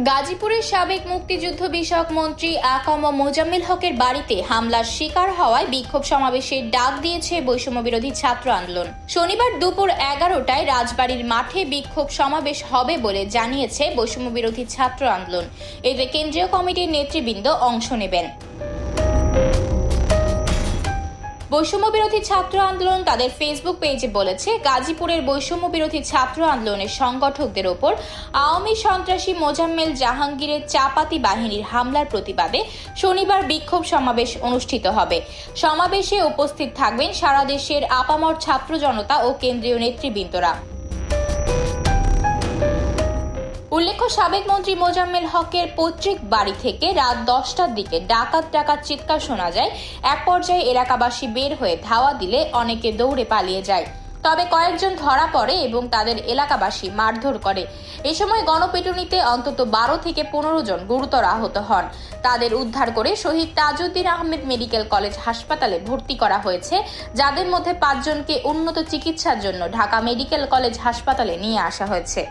গাজীপুরের সাবেক মুক্তিযুদ্ধ বিষয়ক মন্ত্রী আ.ক.ম মোজাম্মেল হকের বাড়িতে হামলার শিকার হওয়ায় বিক্ষোভ সমাবেশের ডাক দিয়েছে বৈষম্য বিরোধী ছাত্র আন্দোলন। শনিবার দুপুর 11টায় রাজবাড়ির মাঠে বিক্ষোভ সমাবেশ হবে বলে জানিয়েছে বৈষম্য বিরোধী ছাত্র আন্দোলন। এতে কেন্দ্রীয় কমিটির নেতৃবৃন্দ অংশ নেবেন। বৈষম্য বিরোধী ছাত্র আন্দোলন তাদের ফেসবুক পেজে বলেছে, গাজীপুরের বৈষম্য বিরোধী ছাত্র আন্দোলনের সংগঠকদের ওপর আওয়ামী সন্ত্রাসী মোজাম্মেল জাহাঙ্গীরের চাপাতি বাহিনীর হামলার প্রতিবাদে শনিবার বিক্ষোভ সমাবেশ অনুষ্ঠিত হবে। সমাবেশে উপস্থিত থাকবেন সারা দেশের আপামর ছাত্র জনতা ও কেন্দ্রীয় নেতৃবৃন্দরা। উল্লেখ্য, সাবেক মন্ত্রী মোজাম্মেল হকের পৈতৃক বাড়ি থেকে রাত 10টার দিকে ডাকাত চিৎকার শোনা যায়। এক পর্যায়ে এলাকাবাসী বের হয়ে ধাওয়া দিলে অনেকে দৌড়ে পালিয়ে যায়। তবে কয়েকজন ধরা পড়ে এবং তাদের এলাকাবাসী মারধর করে। এ সময় গণপিটুনিতে অন্তত 12 থেকে 15 জন গুরুতর আহত হন। তাদের উদ্ধার করে শহীদ তাজউদ্দিন আহমেদ মেডিকেল কলেজ হাসপাতালে ভর্তি করা হয়েছে, যাদের মধ্যে 5 জনকে উন্নত চিকিৎসার জন্য ঢাকা মেডিকেল কলেজ হাসপাতালে নিয়ে আসা হয়েছে।